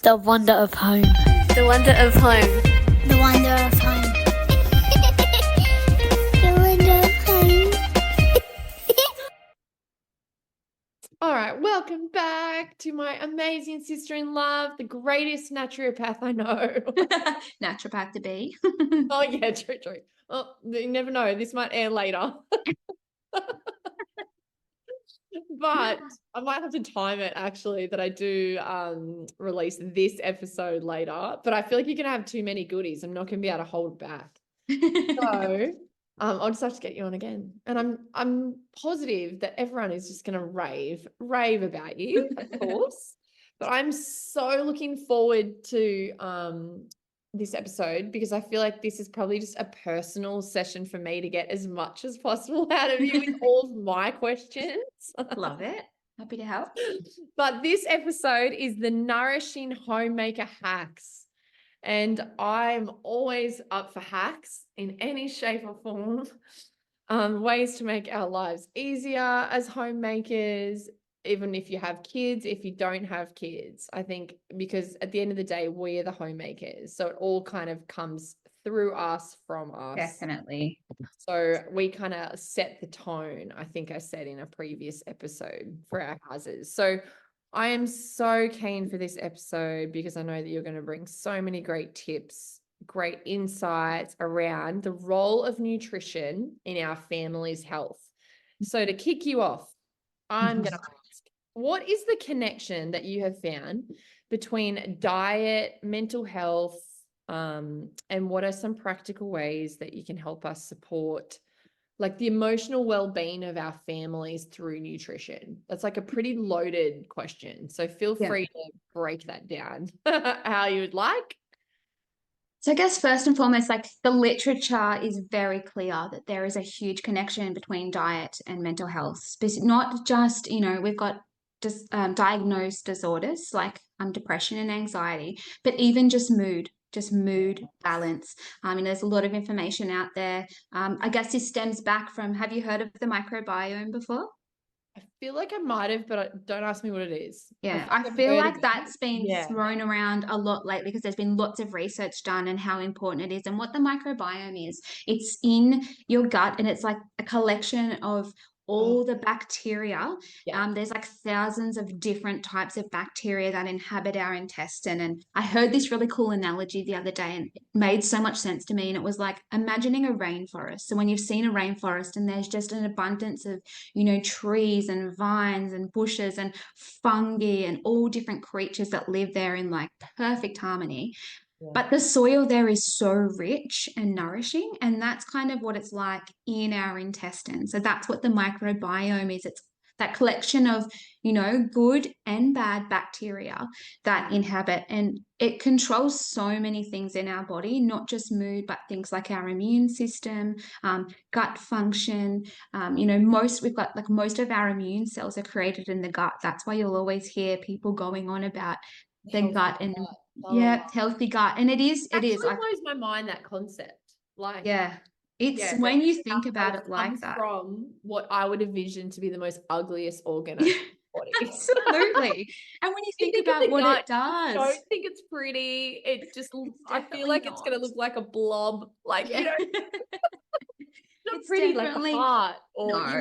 The wonder of home. The wonder of home. The wonder of home. The wonder of home. All right, welcome back to my amazing sister-in-law, the greatest naturopath I know. Naturopath to be. Oh, yeah, true. Oh, you never know. This might air later. But I might have to time it actually that I do release this episode later. But I feel like you're gonna have too many goodies. I'm not gonna be able to hold back. So I'll just have to get you on again. And I'm positive that everyone is just gonna rave about you, of course. But I'm so looking forward to this episode because I feel like this is probably just a personal session for me to get as much as possible out of you with all of my questions. Love it. Happy to help. But this episode is the Nourishing Homemaker Hacks. And I'm always up for hacks in any shape or form, ways to make our lives easier as homemakers, even if you have kids, if you don't have kids. I think because at the end of the day, we're the homemakers. So it all kind of comes through us, from us. Definitely. So we kind of set the tone, I think I said in a previous episode, for our houses. So I am so keen for this episode because I know that you're going to bring so many great tips, great insights around the role of nutrition in our family's health. So to kick you off, I'm going to ask, what is the connection that you have found between diet, mental health, and what are some practical ways that you can help us support like the emotional well-being of our families through nutrition? That's like a pretty loaded question. So feel free to break that down how you would like. So I guess first and foremost, like the literature is very clear that there is a huge connection between diet and mental health. Not just, we've got just diagnosed disorders like depression and anxiety, but even just mood balance. There's a lot of information out there. I guess this stems back from, have you heard of the microbiome before? I feel like I might have, but don't ask me what it is. Yeah, I feel like that's been thrown around a lot lately because there's been lots of research done and how important it is. And what the microbiome is, it's in your gut and it's like a collection of all the bacteria. There's like thousands of different types of bacteria that inhabit our intestine. And I heard this really cool analogy the other day and it made so much sense to me. And it was like imagining a rainforest. So when you've seen a rainforest and there's just an abundance of, trees and vines and bushes and fungi and all different creatures that live there in like perfect harmony. But the soil there is so rich and nourishing, and that's kind of what it's like in our intestines. So that's what the microbiome is. It's that collection of, good and bad bacteria that inhabit, and it controls so many things in our body, not just mood, but things like our immune system, gut function. We've got like most of our immune cells are created in the gut. That's why you'll always hear people going on about the gut and healthy gut. And it is blows my mind, that concept. Like, when you think about it like that. From what I would envision to be the most ugliest organ. Body. Absolutely. And when you think about what it does, I don't think it's pretty. It just, I feel like it's going to look like a blob. Like, not it's pretty like a heart or,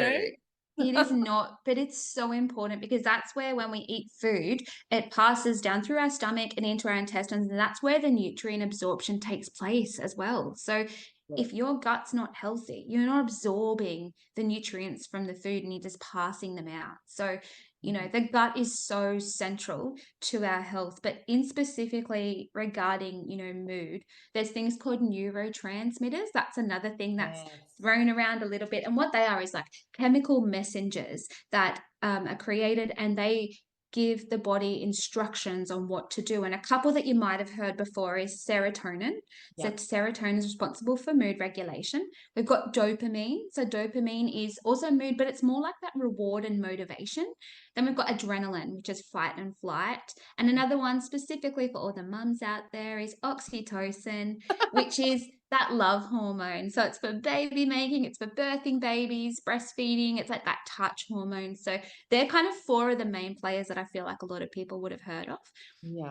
It is not, but it's so important because that's where when we eat food, it passes down through our stomach and into our intestines, and that's where the nutrient absorption takes place as well. So if your gut's not healthy, you're not absorbing the nutrients from the food and you're just passing them out. So, the gut is so central to our health, but in specifically regarding, mood, there's things called neurotransmitters. That's another thing that's thrown around a little bit. And what they are is like chemical messengers that are created, and they give the body instructions on what to do. And a couple that you might have heard before is serotonin. So serotonin is responsible for mood regulation. We've got dopamine. So dopamine is also mood, but it's more like that reward and motivation. Then we've got adrenaline, which is fight and flight. And another one specifically for all the mums out there is oxytocin, which is that love hormone. So it's for baby making, it's for birthing babies, breastfeeding, it's like that touch hormone. So they're kind of four of the main players that I feel like a lot of people would have heard of.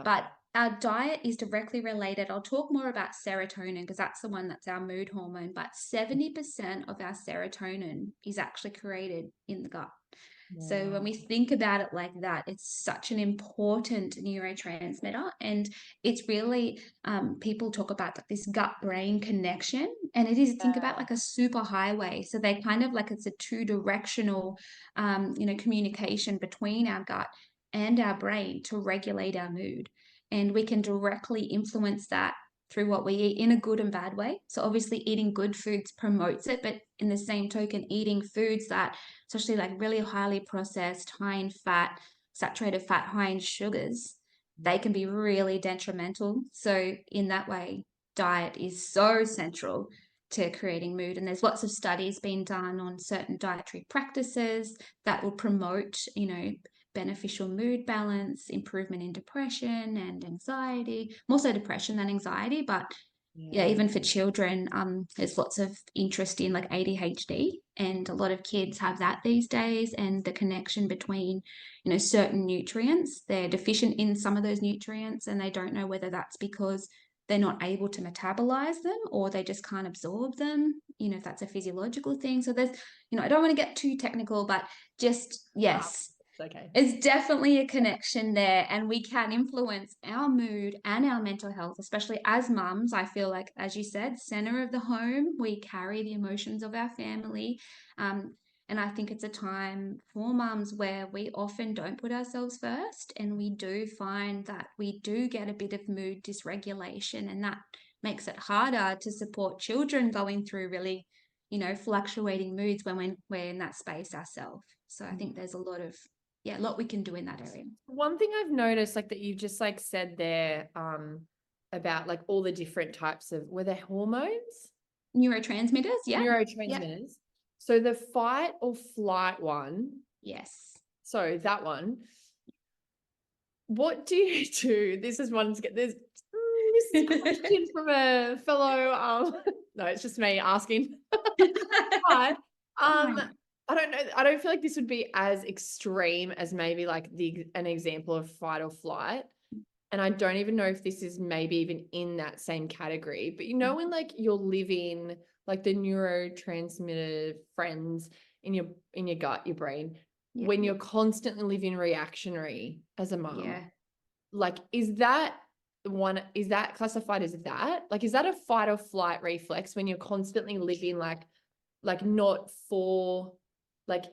But our diet is directly related. I'll talk more about serotonin because that's the one that's our mood hormone, but 70% of our serotonin is actually created in the gut. So when we think about it like that, it's such an important neurotransmitter, and it's really people talk about this gut-brain connection, and it is think about like a super highway. So they kind of like it's a two-directional, communication between our gut and our brain to regulate our mood, and we can directly influence that through what we eat in a good and bad way. So obviously eating good foods promotes it, but in the same token, eating foods that, especially like really highly processed, high in fat, saturated fat, high in sugars, they can be really detrimental. So in that way, diet is so central to creating mood. And there's lots of studies being done on certain dietary practices that will promote, beneficial mood balance, improvement in depression and anxiety, more so depression than anxiety, but even for children, there's lots of interest in like ADHD, and a lot of kids have that these days, and the connection between, certain nutrients, they're deficient in some of those nutrients, and they don't know whether that's because they're not able to metabolize them or they just can't absorb them, if that's a physiological thing. So there's, I don't want to get too technical, but just, yes. Okay. It's definitely a connection there, and we can influence our mood and our mental health, especially as mums. I feel like, as you said, center of the home, we carry the emotions of our family. And I think it's a time for mums where we often don't put ourselves first, and we do find that we do get a bit of mood dysregulation, and that makes it harder to support children going through really, fluctuating moods when we're in that space ourselves. So I think there's a lot we can do in that area. One thing I've noticed, like that you just like said there, about like all the different types of, were there hormones? Neurotransmitters, yeah. Neurotransmitters. Yeah. So the fight or flight one. Yes. So that one. What do you do? This is one to get this. This is a question from a fellow. No, it's just me asking. But I don't know. I don't feel like this would be as extreme as maybe like an example of fight or flight. And I don't even know if this is maybe even in that same category. But when like you're living like the neurotransmitter friends in your gut, your brain, when you're constantly living reactionary as a mom, like is that classified as that? Like is that a fight or flight reflex when you're constantly living like not for, like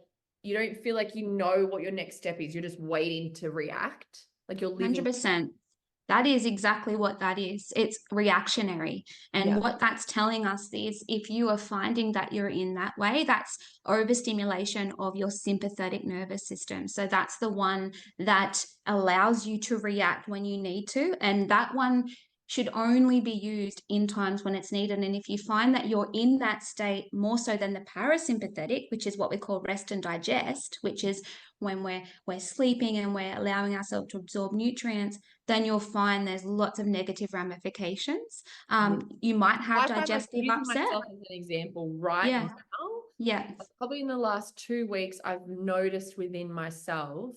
you don't feel like you know what your next step is, you're just waiting to react, like you're living 100%. That is exactly what that is. It's reactionary. And what that's telling us is if you are finding that you're in that way, that's overstimulation of your sympathetic nervous system. So that's the one that allows you to react when you need to. And that one should only be used in times when it's needed. And if you find that you're in that state more so than the parasympathetic, which is what we call rest and digest, which is when we're sleeping and we're allowing ourselves to absorb nutrients, then you'll find there's lots of negative ramifications. You might have digestive upset. Myself as an example right now. Yeah. Probably in the last 2 weeks, I've noticed within myself,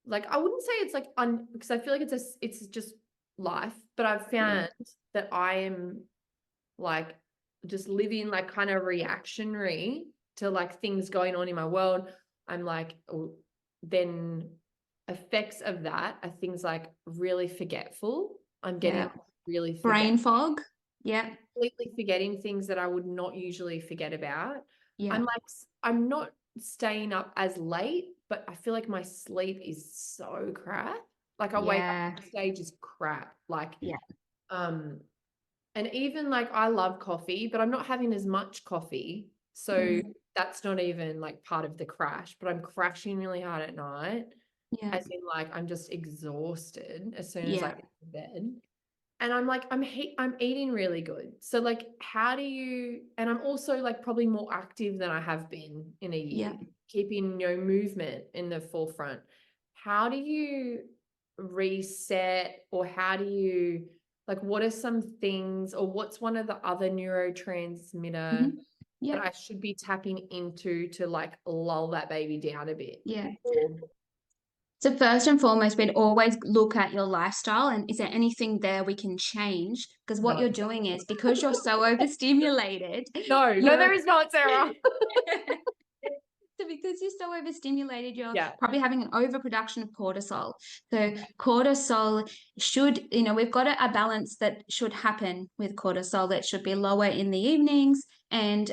like I wouldn't say it's like because I feel like it's just life, but I've found that I am like just living like kind of reactionary to like things going on in my world. I'm like, then effects of that are things like really forgetful. I'm getting really brain fog. Yeah. Completely forgetting things that I would not usually forget about. Yeah. I'm not staying up as late, but I feel like my sleep is so crap. Like I wake up, the stage is crap. Like, and even like I love coffee, but I'm not having as much coffee. So that's not even like part of the crash, but I'm crashing really hard at night. Yeah. As in like, I'm just exhausted as soon as I get to bed. And I'm like, I'm eating really good. So like, how do you, and I'm also like probably more active than I have been in a year, keeping movement in the forefront. How do you reset, or how do you, like, what are some things, or what's one of the other neurotransmitter that I should be tapping into to like lull that baby down a bit? Yeah. So first and foremost, we'd always look at your lifestyle and is there anything there we can change? Because what No. you're doing is because you're so overstimulated. No, there is not, Sarah. So because you're so overstimulated, you're Yeah. probably having an overproduction of cortisol. So cortisol should, we've got a balance that should happen with cortisol that should be lower in the evenings and,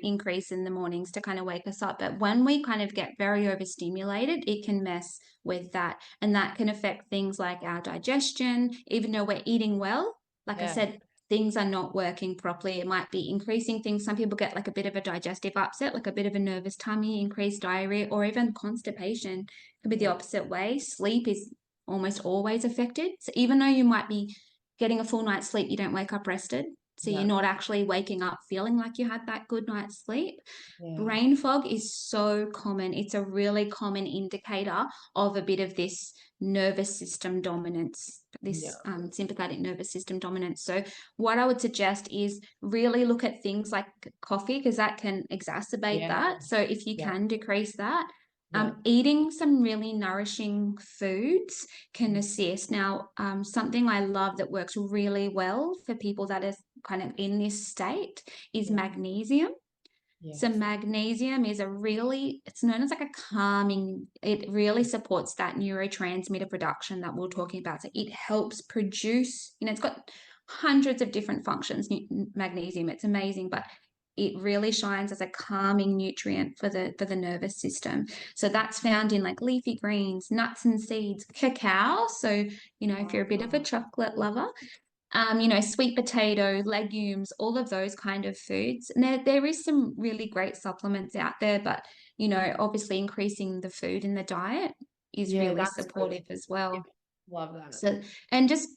increase in the mornings to kind of wake us up. But when we kind of get very overstimulated, it can mess with that. And that can affect things like our digestion, even though we're eating well. Like I said, things are not working properly. It might be increasing things. Some people get like a bit of a digestive upset, like a bit of a nervous tummy, increased diarrhea, or even constipation. It could be the opposite way. Sleep is almost always affected. So even though you might be getting a full night's sleep, you don't wake up rested. So you're not actually waking up feeling like you had that good night's sleep. Brain fog is so common. It's a really common indicator of a bit of this nervous system dominance, this sympathetic nervous system dominance. So what I would suggest is really look at things like coffee, because that can exacerbate that. So if you can decrease that, eating some really nourishing foods can assist. Now, something I love that works really well for people that are kind of in this state is magnesium. So magnesium is it's known as like a calming, it really supports that neurotransmitter production that we're talking about. So it helps produce, it's got hundreds of different functions, magnesium, it's amazing, but it really shines as a calming nutrient for the nervous system. So that's found in like leafy greens, nuts and seeds, cacao. So, if you're a bit of a chocolate lover, sweet potato, legumes, all of those kind of foods. And there is some really great supplements out there, but, obviously increasing the food in the diet is really supportive as well. Love that. So, and just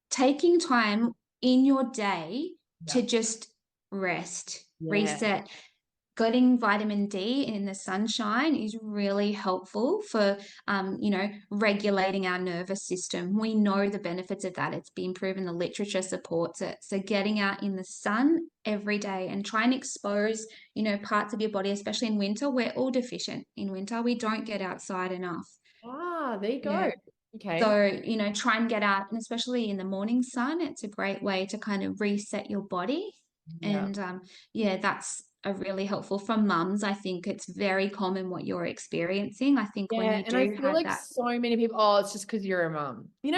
taking time in your day to just rest, reset. Getting vitamin D in the sunshine is really helpful for, regulating our nervous system. We know the benefits of that. It's been proven, the literature supports it. So getting out in the sun every day and try and expose, parts of your body, especially in winter. We're all deficient in winter. We don't get outside enough. There you go. Okay. So, try and get out, and especially in the morning sun, it's a great way to kind of reset your body. And that's a really helpful for mums. I think it's very common what you're experiencing. I think when you do I feel have like that, so many people, it's just because you're a mum, and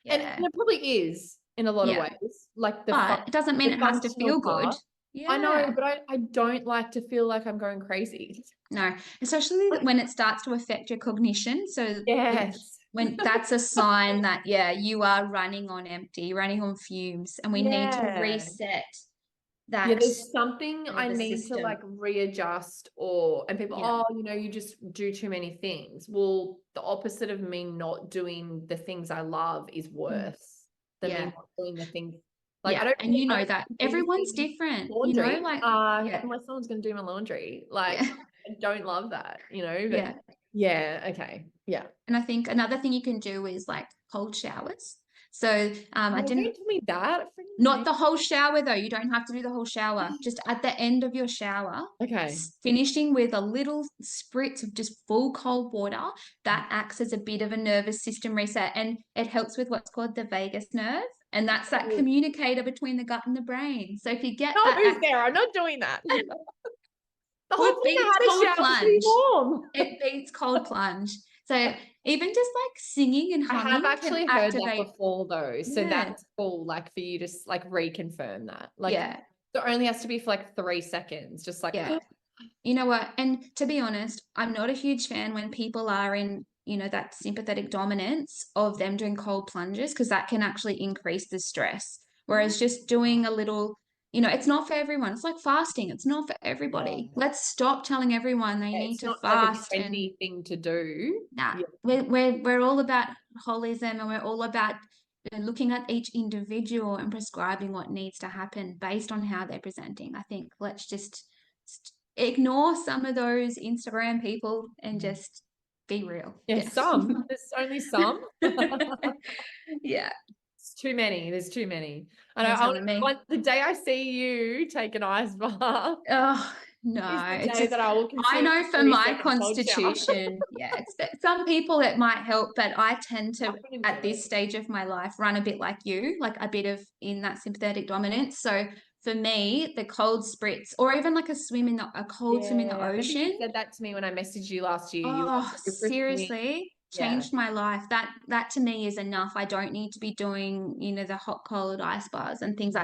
it probably is in a lot of ways. Like but it doesn't mean it has to feel good. I know, but I don't like to feel like I'm going crazy. No, especially when it starts to affect your cognition. So when that's a sign that, you are running on empty, running on fumes, and we need to reset that. There's something I need to like readjust, and people, you just do too many things. Well, the opposite of me not doing the things I love is worse than me not doing the things. Like, I don't, and that everyone's different, laundry, unless someone's going to do my laundry. Like, I don't love that, but okay. Yeah. And I think another thing you can do is like cold showers. So I didn't don't tell me that. Not the whole shower though. You don't have to do the whole shower. Just at the end of your shower. Okay. Finishing with a little spritz of just full cold water that acts as a bit of a nervous system reset, and it helps with what's called the vagus nerve, and that's that communicator between the gut and the brain. So if you get Sarah, I'm not doing that. The whole thing cold plunge. Warm. It beats cold plunge. So even just like singing and humming. I have actually heard that before though. So that's cool, like for you to like reconfirm that. Like it only has to be for like 3 seconds. Just like you know what? And to be honest, I'm not a huge fan when people are in, that sympathetic dominance of them doing cold plunges, because that can actually increase the stress. Whereas just doing a little, it's not for everyone. It's like fasting. It's not for everybody. Let's stop telling everyone they need to fast. Like a trendy thing to do. Nah, we're all about holism, and we're all about looking at each individual and prescribing what needs to happen based on how they're presenting. I think let's just ignore some of those Instagram people and just be real. Some. There's only some. Yeah. Too many. There's too many. And the day I see you take an ice bath. Oh, No, the it's day just, that I will I consume know for every my second culture. constitution, yeah, some people it might help, but I tend to, couldn't at do this it. stage of my life, run a bit like you, like a bit of in that sympathetic dominance. So for me, the cold spritz, or even like a cold swim in the Yeah, I remember you ocean, said that to me when I messaged you last year. You were like, oh, "Go for a swim." seriously, Yeah. changed my life. That to me is enough. I don't need to be doing, the hot cold ice bars and things.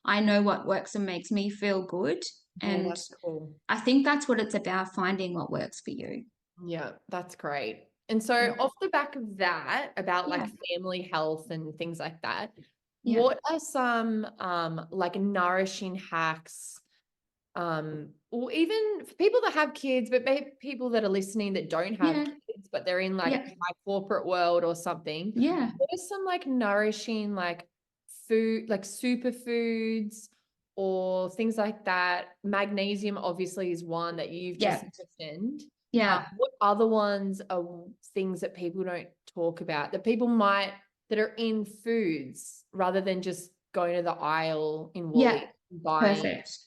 I know what works and makes me feel good. Oh, And that's cool. I think that's what it's about, finding what works for you. Yeah, that's great. And so Yeah. off the back of that, about like Yeah. family health and things like that, Yeah. what are some like nourishing hacks, or even for people that have kids, but maybe people that are listening that don't have Yeah. kids, but they're in like Yeah. my corporate world or something. Yeah. What are some like nourishing like food, like superfoods or things like that? Magnesium obviously is one that you've just Yeah. mentioned. Yeah. What other ones are things that people don't talk about that that are in foods rather than just going to the aisle in Woolies Yeah. and buying, Perfect.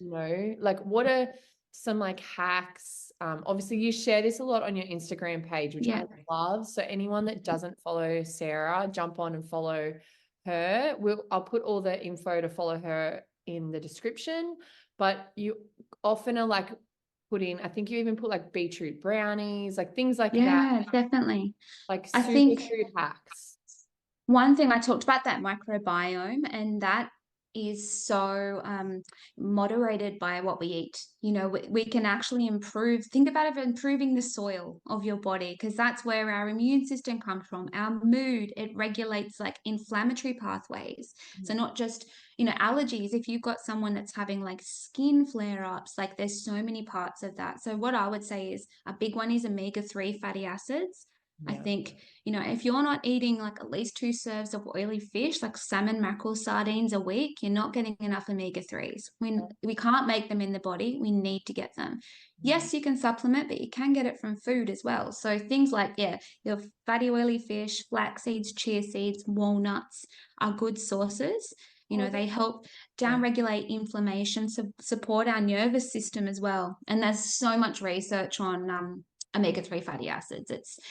like what are some like hacks? Obviously you share this a lot on your Instagram page, which Yeah. I love. So anyone that doesn't follow Sarah, jump on and follow her. I'll put all the info to follow her in the description, but you often are like I think you even put like beetroot brownies, like things like that, Yeah, definitely. like I think superfood hacks. one thing I talked about, that microbiome, and that is so moderated by what we eat. We can actually think about it, improving the soil of your body, because that's where our immune system comes from. Our mood, it regulates like inflammatory pathways. So not just, allergies. If you've got someone that's having like skin flare-ups, like there's so many parts of that. So what I would say is a big one is omega-3 fatty acids. I Yeah. think, if you're not eating like at least 2 serves of oily fish, like salmon, mackerel, sardines a week, you're not getting enough omega-3s. We can't make them in the body, we need to get them. Yes, you can supplement, but you can get it from food as well. So things like, your fatty oily fish, flax seeds, chia seeds, walnuts are good sources. They help downregulate inflammation, support our nervous system as well. And there's so much research on omega-3 fatty acids.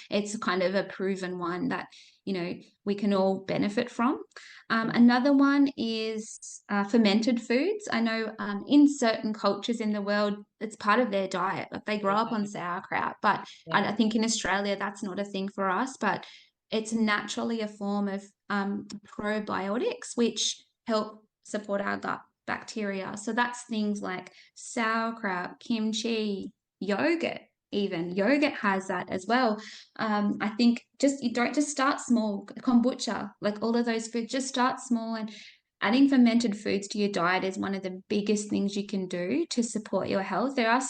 It's kind of a proven one that we can all benefit from. Another one is fermented foods. I know in certain cultures in the world, it's part of their diet. Like they grow up on sauerkraut, but I think in Australia that's not a thing for us. But it's naturally a form of probiotics which help support our gut bacteria. So that's things like sauerkraut, kimchi, yogurt. Even yogurt has that as well. I think you don't just start small. Kombucha, like all of those foods, just start small, and adding fermented foods to your diet is one of the biggest things you can do to support your health. There are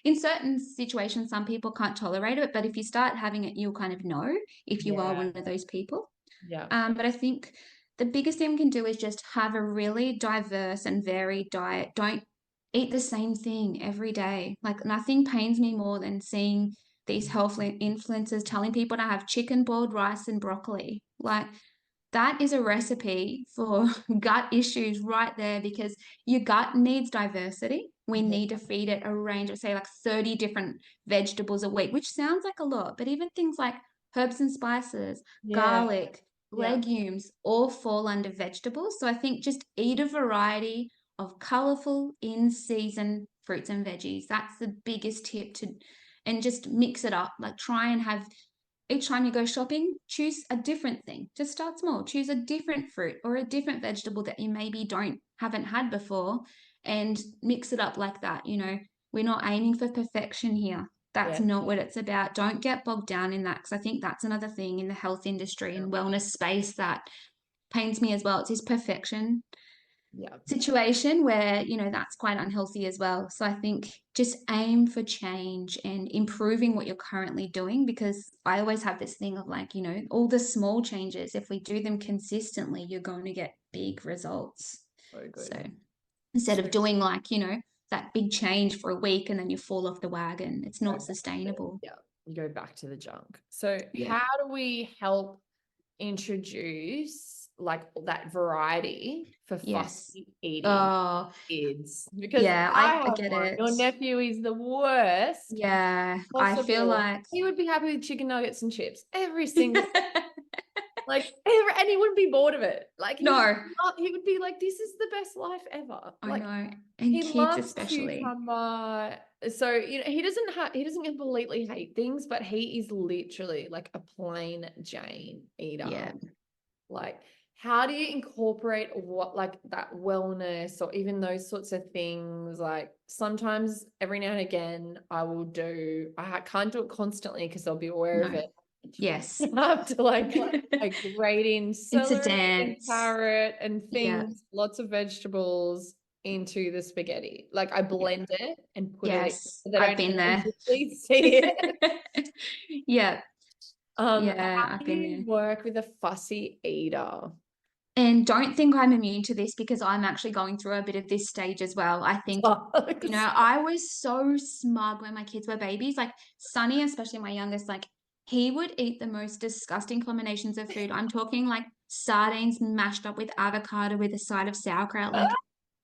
in certain situations, some people can't tolerate it, but if you start having it, you'll kind of know if you are one of those people. Yeah. But I think the biggest thing we can do is just have a really diverse and varied diet. Don't eat the same thing every day. Like nothing pains me more than seeing these health influencers telling people to have chicken, boiled rice, and broccoli. Like that is a recipe for gut issues right there, because your gut needs diversity. We need to feed it a range of, say, like 30 different vegetables a week, which sounds like a lot, but even things like herbs and spices, garlic, legumes all fall under vegetables. So I think just eat a variety of colorful in-season fruits and veggies. That's the biggest tip, and just mix it up. Like try and have, each time you go shopping, choose a different thing. Just start small. Choose a different fruit or a different vegetable that you maybe haven't had before, and mix it up like that. We're not aiming for perfection here. That's not what it's about. Don't get bogged down in that, because I think that's another thing in the health industry and wellness space that pains me as well. It's this perfection situation where, that's quite unhealthy as well. So I think just aim for change and improving what you're currently doing, because I always have this thing of like, all the small changes, if we do them consistently, you're going to get big results. So instead of doing like, that big change for a week and then you fall off the wagon, it's not sustainable. Yeah, you go back to the junk. So Yeah. how do we help introduce like that variety for Yes. fussy eating Oh, kids, because yeah, I I have get one. it. Your nephew is the worst Yeah, I feel possible. like He would be happy with chicken nuggets and chips every single like and he wouldn't be bored of it. Like no, he would be like, this is the best life ever. I Like know, and he kids loves especially. cucumber. So, he doesn't completely hate things, but he is literally like a plain Jane eater. Yeah, Like, how do you incorporate what like that wellness or even those sorts of things? Like sometimes every now and again I can't do it constantly because I'll be aware of no, it. yes, I have to like grate in it's a celery and dance. carrot and Yeah, things, lots of vegetables into the spaghetti. Like I blend it and put it in yes, so they I've don't been there. physically see it. Yeah, yeah, How I've do been you there. work with a fussy eater? And don't think I'm immune to this because I'm actually going through a bit of this stage as well. I think, I was so smug when my kids were babies. Like Sonny, especially my youngest, like he would eat the most disgusting combinations of food. I'm talking like sardines mashed up with avocado with a side of sauerkraut, like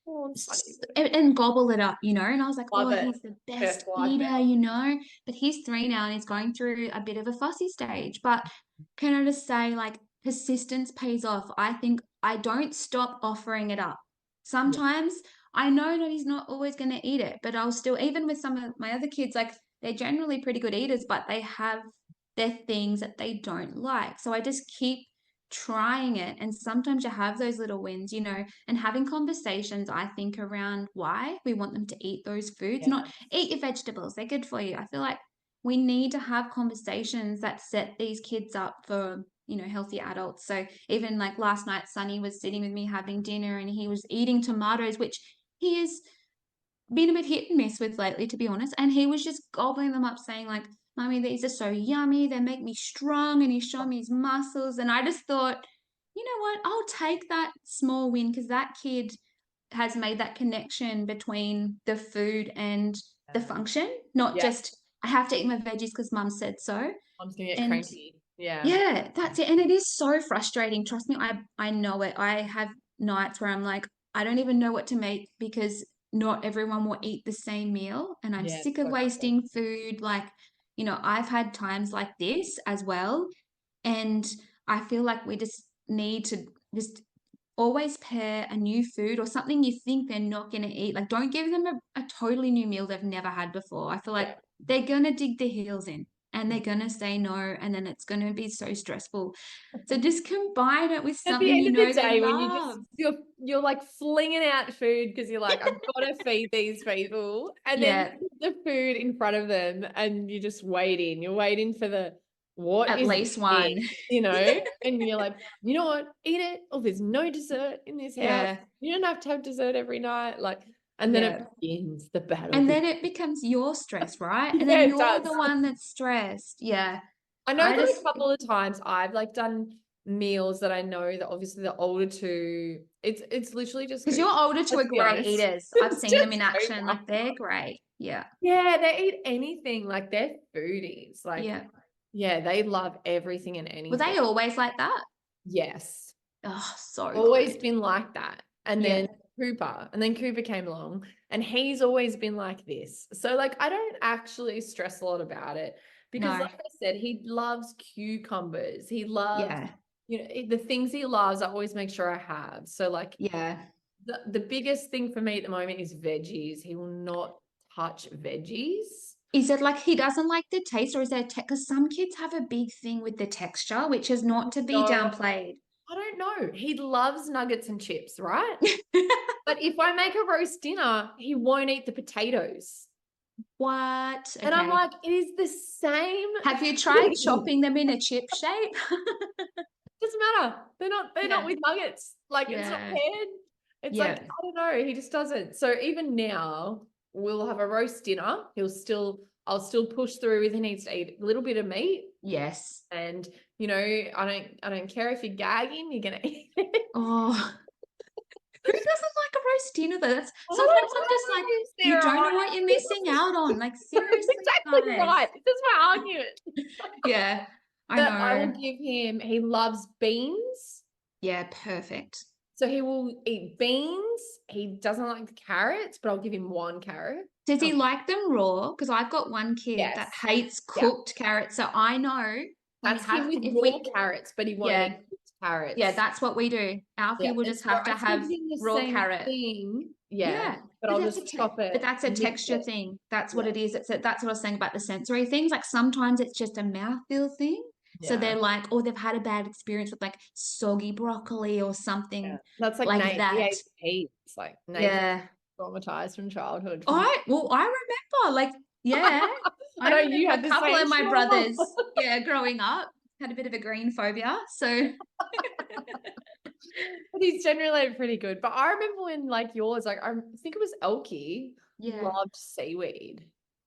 Oh, it's funny. and gobble it up, And I was like, Love oh, it. he's the best Best life eater, ever. But he's 3 now and he's going through a bit of a fussy stage. But can I just say, like, persistence pays off. I think I don't stop offering it up. Sometimes I know that he's not always going to eat it, but I'll still, even with some of my other kids, like, they're generally pretty good eaters, but they have their things that they don't like. So I just keep trying it. And sometimes you have those little wins, and having conversations, I think, around why we want them to eat those foods, Yeah. not eat your vegetables, they're good for you. I feel like we need to have conversations that set these kids up for, healthy adults. So even like last night, Sonny was sitting with me having dinner and he was eating tomatoes, which he has been a bit hit and miss with lately, to be honest. And he was just gobbling them up, saying like, Mommy, these are so yummy. They make me strong. And he's showing me his muscles. And I just thought, you know what? I'll take that small win because that kid has made that connection between the food and the function, not Yeah. just I have to eat my veggies because Mum said so. I'm just gonna get And cranky. Yeah. yeah, that's it. And it is so frustrating. Trust me, I know it. I have nights where I'm like, I don't even know what to make because not everyone will eat the same meal. And I'm Yeah. sick of wasting food. Like, I've had times like this as well. And I feel like we just need to just always pair a new food or something you think they're not going to eat. Like, don't give them a totally new meal they've never had before. I feel like they're going to dig their heels in and they're going to say no. And then it's going to be so stressful. So just combine it with At the something end of the they day, when love. you're like flinging out food because you're like, I've got to feed these people, and then Yeah. you put the food in front of them, and you just waiting. You're waiting for the what At is least it, one. and you're like, you know what, eat it. Oh, there's no dessert in this house. Yeah. You don't have to have dessert every night, like, and then it begins the battle. And then it becomes your stress, right? And Yeah, then it you're does. the one that's stressed. Yeah. I know that a couple of times I've like done meals that I know that obviously the older two, it's literally just because your older two are let's be great honest. eaters. I've It's seen them in just so action. Like bad. they're great. Yeah. Yeah, they eat anything. Like they're foodies. Like, Yeah. yeah, they love everything and Were they anything. always like that? Yes. Oh, so Always good. been like that. And Yeah. then Cooper came along and he's always been like this. So like I don't actually stress a lot about it because No. like I said, he loves cucumbers. He loves, Yeah. the things he loves, I always make sure I have. So like Yeah. the biggest thing for me at the moment is veggies. He will not touch veggies. Is it like he doesn't like the taste or is there because some kids have a big thing with the texture, which is not to be No, downplayed. I don't know. He loves nuggets and chips, right? But if I make a roast dinner, he won't eat the potatoes. What? And I'm Okay. like, it is the same. Have you tried thing. chopping them in a chip shape? Doesn't matter. They're not with nuggets. Like it's not Yeah. paired. It's like, I don't know. He just doesn't. So even now we'll have a roast dinner. I'll still push through with he needs to eat a little bit of meat. Yes. And I don't care if you're gagging, you're gonna eat it. Oh, who doesn't like a roast dinner though? That's sometimes I'm just like, you don't know what you're missing out on. Like seriously, exactly guys. right. This is my argument. Yeah, I But I will know. give him, he loves beans. Yeah, perfect. So he will eat beans. He doesn't like the carrots, but I'll give him 1 carrot. Does he like them raw? Because I've got one kid that Yes. hates Yeah. cooked carrots. So I know when we That's him have, with if raw we, carrots, but he won't yeah, eat cooked carrots. yeah, that's what we do. Alfie Yeah. will And just so have to I have feed him the raw same carrot. thing. Yeah. Yeah, But I'll just chop but it, that's a mix texture it. thing. That's what Yeah. it is. That's what I was saying about the sensory things. Like sometimes it's just a mouthfeel thing. So Yeah. they're like, oh, they've had a bad experience with like soggy broccoli or Yeah. something That's like like Nate. He that. ate peas. Like Nate's Yeah. traumatized from childhood. I remember, like, yeah, I I know you remember had a the couple same of my trauma. brothers, growing up, had a bit of a green phobia. So But he's generally pretty good. But I remember when like yours, like I think it was Elkie, yeah, loved seaweed.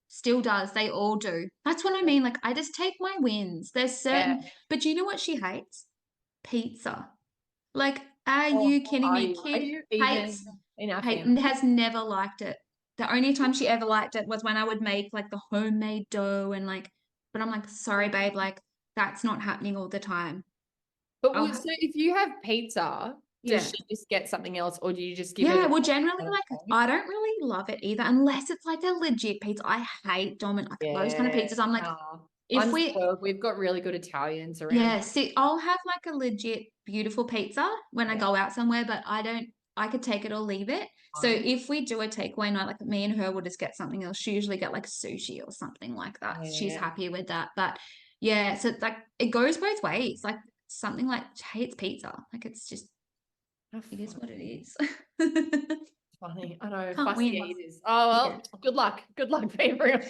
still does. They all do. That's what I mean. Like, I just take my wins. There's Yeah. certain, but you know what she hates? Pizza. Like, are Oh, you kidding are me? you? Are Kid you even hates, in our hate, family? has never liked it. The only time she ever liked it was when I would make like the homemade dough and like, but I'm like, sorry, babe, like that's not happening all the time. But I'll so have, if you have pizza, does yeah. she just get something else, or do you just give her Yeah, the well, generally, like, okay? I don't really love it either, unless it's like a legit pizza. I hate Dominic, like those kind of Yeah. pizzas. I'm like, Nah. if I'm we, spoiled. We've got really good Italians around. yeah, see, I'll have like a legit beautiful pizza when I Yeah. go out somewhere, but I could take it or leave it. So Fine. if we do a takeaway night, like me and her will just get something else. She usually get like sushi or something like that. She's Yeah. happy with that. But yeah, so like it goes both ways. Like something like hates pizza. Like it's just, How it is what it funny. is. Funny. I know. Can't Fussy win. eaters. Oh Yeah. well. Good luck. Good luck, everyone.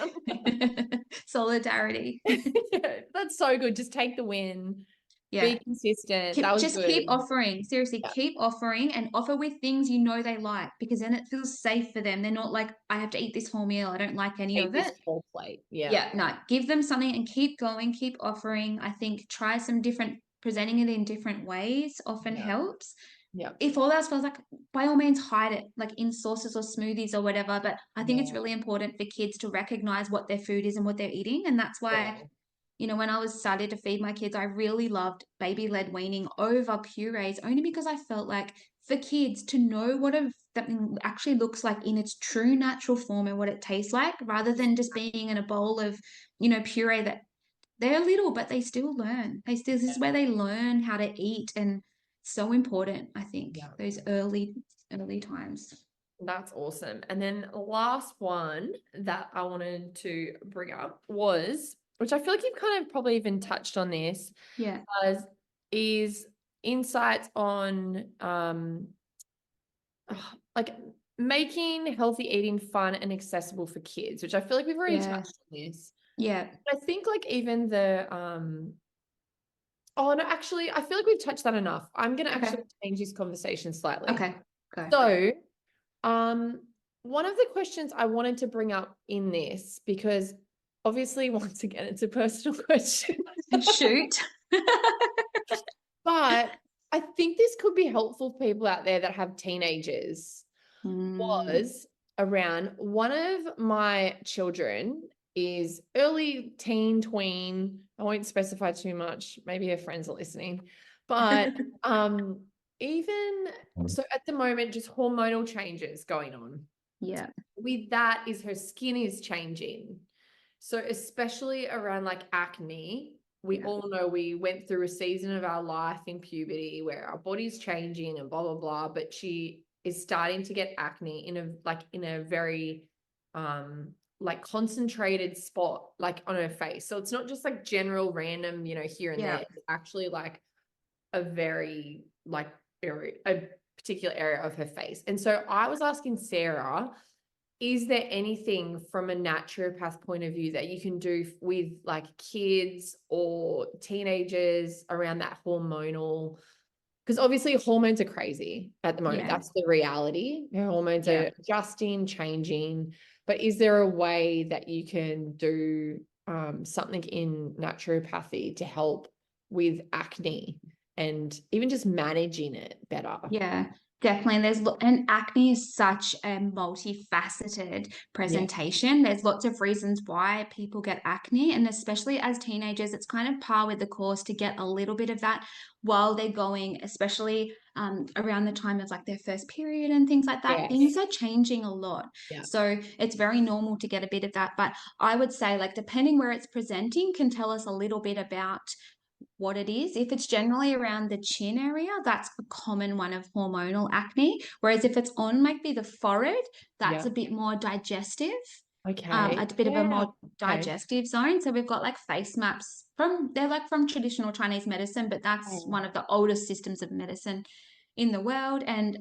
Solidarity. Yeah, that's so good. Just take the win. Yeah. Be consistent. That was Just keep good. offering. Seriously, Yeah. keep offering and offer with things you know they like because then it feels safe for them. They're not like, I have to eat this whole meal. I don't like any Eat of this it. whole plate. Yeah. Yeah, no, give them something and keep going, keep offering. I think try some different, presenting it in different ways often Yeah. helps. Yeah. If all else feels like, by all means, hide it, like in sauces or smoothies or whatever. But I think it's Yeah. really important for kids to recognize what their food is and what they're eating. And that's why, when I was started to feed my kids, I really loved baby-led weaning over purees, only because I felt like for kids to know what something actually looks like in its true natural form and what it tastes like, rather than just being in a bowl of, puree that they're little, but they still learn. This is where they learn how to eat, and so important, I think, Yeah. those early times. That's awesome. And then last one that I wanted to bring up was, which I feel like you've kind of probably even touched on this, Yeah. is insights on like making healthy eating fun and accessible for kids, which I feel like we've already Yeah. touched on this. Yeah. I think like even the oh no, actually I feel like we've touched that enough. I'm gonna Okay. actually change this conversation slightly. Okay. Go. So one of the questions I wanted to bring up in this, because obviously once again it's a personal question. Shoot. But I think this could be helpful for people out there that have teenagers. Was around one of my children is early teen, tween. I won't specify too much. Maybe her friends are listening. But even so at the moment, just hormonal changes going on. Yeah. With that is her skin is changing. So especially around like acne, we all know we went through a season of our life in puberty where our body's changing and blah, blah, blah. But she is starting to get acne in a very like concentrated spot, like on her face. So it's not just like general random, here and there. It's actually like a very like area, a particular area of her face. And so I was asking Sarah, is there anything from a naturopath point of view that you can do with like kids or teenagers around that hormonal? Because obviously hormones are crazy at the moment. Yeah. That's the reality. Your hormones are adjusting, changing. But is there a way that you can do something in naturopathy to help with acne and even just managing it better? Yeah. Definitely. And acne is such a multifaceted presentation. There's lots of reasons why people get acne. And especially as teenagers, it's kind of par with the course to get a little bit of that while they're going, especially around the time of like their first period and things like that. Yes. Things are changing a lot. Yeah. So it's very normal to get a bit of that. But I would say, like, depending where it's presenting can tell us a little bit about what it is. If it's generally around the chin area, that's a common one of hormonal acne. Whereas if it's on maybe the forehead, that's Yeah. a bit more digestive. Okay. A bit of a more Okay. digestive zone. So we've got like face maps they're like from traditional Chinese medicine, but that's one of the oldest systems of medicine in the world. And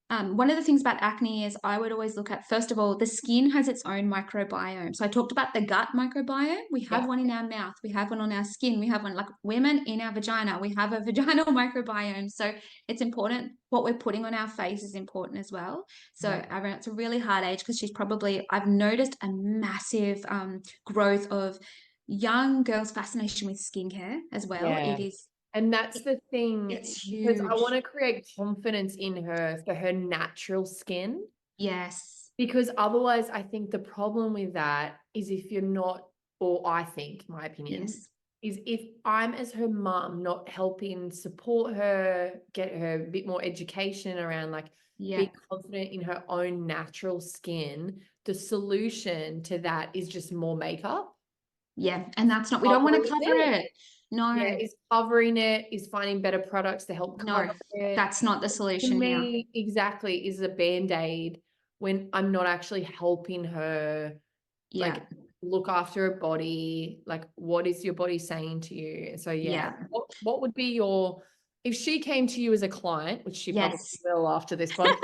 one of the things about acne is I would always look at, first of all, the skin has its own microbiome. So I talked about the gut microbiome. We have one in our mouth. We have one on our skin. We have one, like women, in our vagina. We have a vaginal microbiome. So it's important. What we're putting on our face is important as well. So it's a really hard age because I've noticed a massive growth of young girls' fascination with skincare as well. Yeah. It is. And that's the thing, It's because I want huge. to create confidence in her for her natural skin. Yes. Because otherwise, I think the problem with that is if you're not, or I think, my opinion, Yes. is if I'm as her mum not helping support her, get her a bit more education around like being confident in her own natural skin, the solution to that is just more makeup. Yeah, and that's not, we don't want to cover it. No. Yeah, is covering it, is finding better products to help cover it. That's not the To solution here. me, exactly, is a Band-Aid when I'm not actually helping her, like, look after her body. Like, what is your body saying to you? So what would be your, if she came to you as a client, which she probably will after this podcast.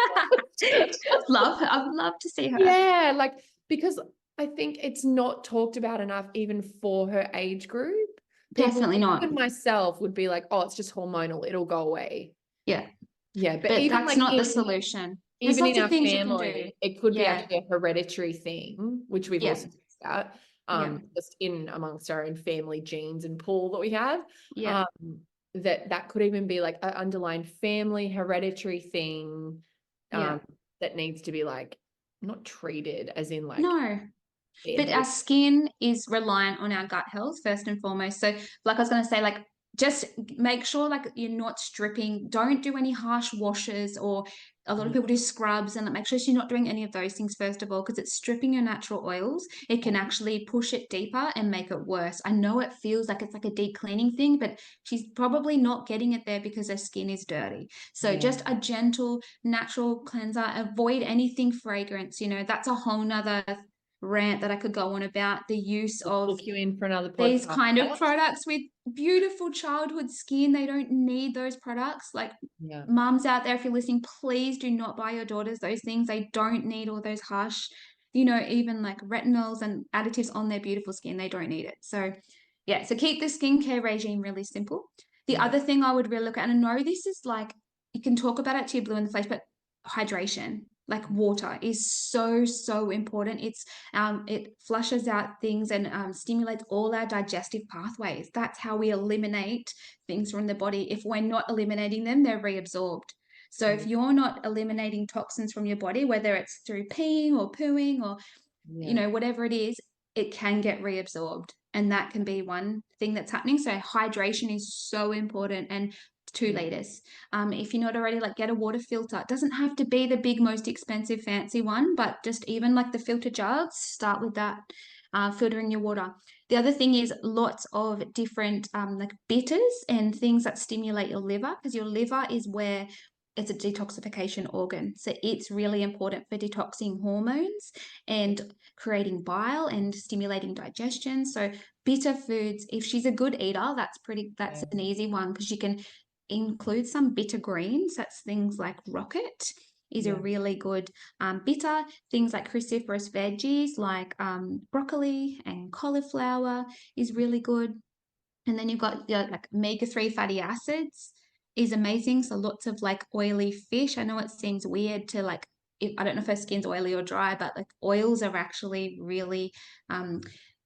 I would love to see her. Yeah, like, because I think it's not talked about enough even for her age group. Definitely not. Even myself would be like, oh, it's just hormonal, it'll go away. Yeah. Yeah, but But even that's like not the solution. There's even lots in of our things you can do. family, it could be actually a hereditary thing, which we've also talked about, just in amongst our own family genes and pool that we have. That could even be like an underlying family hereditary thing that needs to be like not treated as in like No. But our skin is reliant on our gut health first and foremost. So like I was going to say, like, just make sure like you're not stripping, don't do any harsh washes, or a lot of people do scrubs, and make sure you're not doing any of those things first of all, because it's stripping your natural oils. It can actually push it deeper and make it worse. I know it feels like it's like a deep cleaning thing, but she's probably not getting it there because her skin is dirty. So just a gentle natural cleanser, avoid anything fragrance. That's a whole nother rant that I could go on about the use of book you in for another podcast. These kind of products with beautiful childhood skin. They don't need those products. Like, mums out there, if you're listening, please do not buy your daughters those things. They don't need all those harsh, even like retinols and additives on their beautiful skin. They don't need it. So so keep the skincare regime really simple. The other thing I would really look at, and I know this is like, you can talk about it till you're blue in the face, but hydration, like water, is so important. It flushes out things and stimulates all our digestive pathways. That's how we eliminate things from the body. If we're not eliminating them, they're reabsorbed. So if you're not eliminating toxins from your body, whether it's through peeing or pooing or whatever it is, it can get reabsorbed, and that can be one thing that's happening. So hydration is so important. And 2 liters. If you're not already, like, get a water filter. It doesn't have to be the big, most expensive, fancy one, but just even like the filter jugs, start with that, filtering your water. The other thing is lots of different like bitters and things that stimulate your liver, because your liver is where it's a detoxification organ. So it's really important for detoxing hormones and creating bile and stimulating digestion. So bitter foods, if she's a good eater, that's an easy one, because you can include some bitter greens. That's things like rocket is a really good bitter. Things like cruciferous veggies like broccoli and cauliflower is really good. And then you've got like omega-3 fatty acids is amazing. So lots of like oily fish. I know it seems weird to like, I don't know if her skin's oily or dry, but like oils are actually really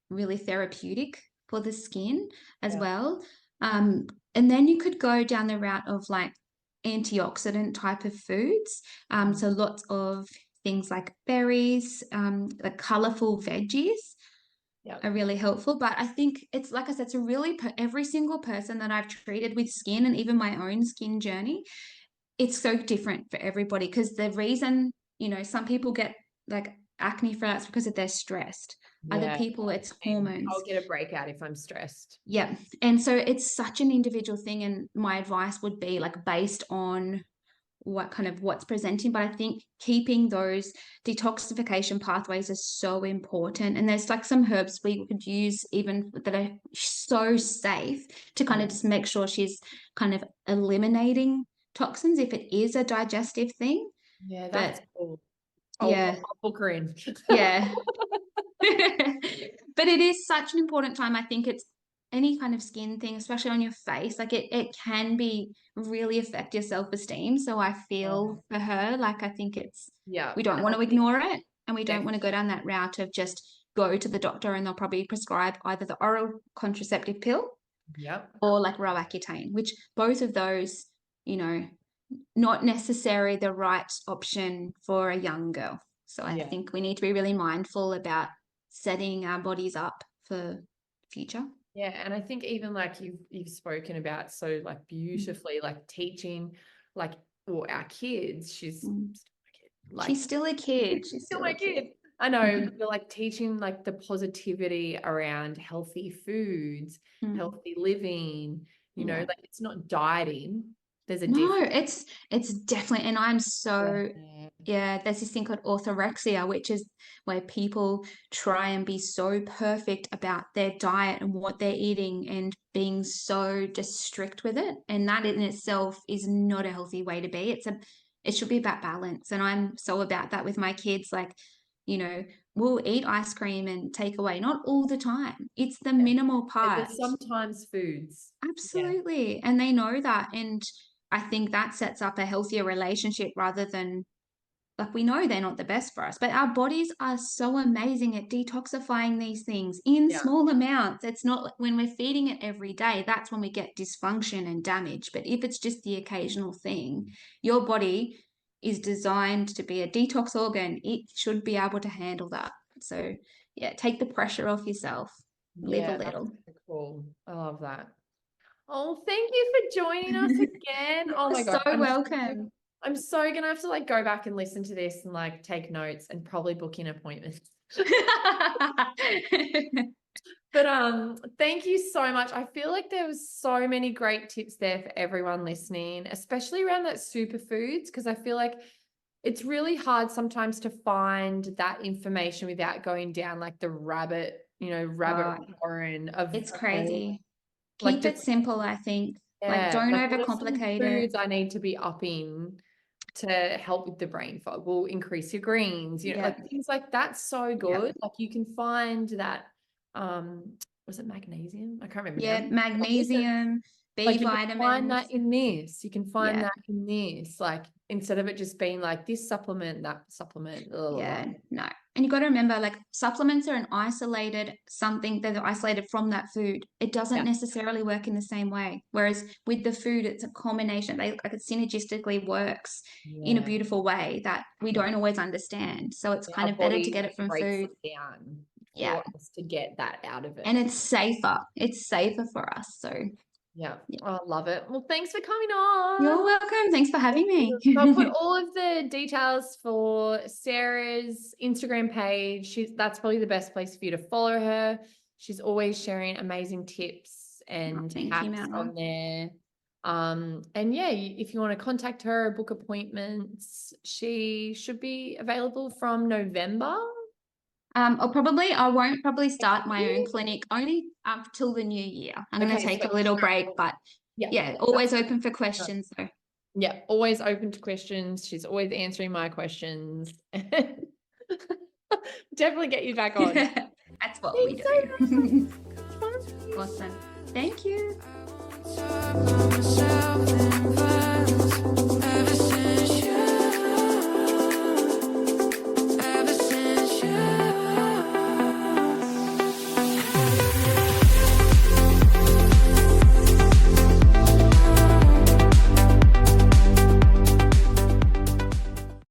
really therapeutic for the skin as well. And then you could go down the route of like antioxidant type of foods. So lots of things like berries, the colorful veggies are really helpful. But I think it's, like I said, it's a really, every single person that I've treated with skin, and even my own skin journey, it's so different for everybody. Because the reason, some people get like acne that's because they're stressed. Other people, it's hormones. I'll get a breakout if I'm stressed. Yeah. And so it's such an individual thing. And my advice would be like based on what's presenting. But I think keeping those detoxification pathways is so important. And there's like some herbs we could use even that are so safe to kind of just make sure she's kind of eliminating toxins if it is a digestive thing. Yeah, that's cool. I'll book her in. Yeah. But it is such an important time. I think it's any kind of skin thing, especially on your face, like it can be really affect your self-esteem. So I feel for her, like I think it's, we don't want to ignore it, and we don't want to go down that route of just go to the doctor and they'll probably prescribe either the oral contraceptive pill or like Roaccutane, which both of those, not necessarily the right option for a young girl. So I think we need to be really mindful about setting our bodies up for future. Yeah, and I think even like you've spoken about so like beautifully, like teaching like our kids. She's still a kid. She's still a kid. I know, but like teaching like the positivity around healthy foods, healthy living. Like it's not dieting. There's a difference. It's definitely, and I'm so there's this thing called orthorexia, which is where people try and be so perfect about their diet and what they're eating and being so just strict with it, and that in itself is not a healthy way to be. It should be about balance, and I'm so about that with my kids. Like, we'll eat ice cream and takeaway, not all the time. It's the minimal part. There's sometimes foods. Absolutely, and they know that, and I think that sets up a healthier relationship rather than, like, we know they're not the best for us, but our bodies are so amazing at detoxifying these things in small amounts. It's not like when we're feeding it every day, that's when we get dysfunction and damage. But if it's just the occasional thing, your body is designed to be a detox organ. It should be able to handle that. So take the pressure off yourself. Live a little. That's cool. I love that. Oh, thank you for joining us again. Oh my God. So welcome. I'm so gonna have to like go back and listen to this and like take notes and probably book in appointments. But thank you so much. I feel like there was so many great tips there for everyone listening, especially around that superfoods, because I feel like it's really hard sometimes to find that information without going down like the rabbit warren of it's crazy. Like keep it simple, I think. Like, don't overcomplicate it. Foods I need to be upping to help with the brain fog. Will increase your greens, like things like that's so good. Like you can find that was it magnesium? I can't remember. Yeah, magnesium, B vitamins. You can find that in this. You can find that in this. Like instead of it just being like this supplement, that supplement. No. And you got to remember, like, supplements are something they're isolated from that food. It doesn't necessarily work in the same way. Whereas with the food, it's a combination. It synergistically works in a beautiful way that we don't always understand. So it's kind of better to get it from food. For us to get that out of it. And it's safer. It's safer for us. So I love it. Well, thanks for coming on. You're welcome. Thanks for having me. I'll put all of the details for Sarah's Instagram page. That's probably the best place for you to follow her. She's always sharing amazing tips and hacks on there. And if you want to contact her, book appointments, she should be available from November. I won't probably start my own clinic only up till the new year. I'm going to take a little break, but always open for questions though. Yeah, always open to questions. She's always answering my questions. Definitely get you back on. That's what we do. Awesome. Thank you.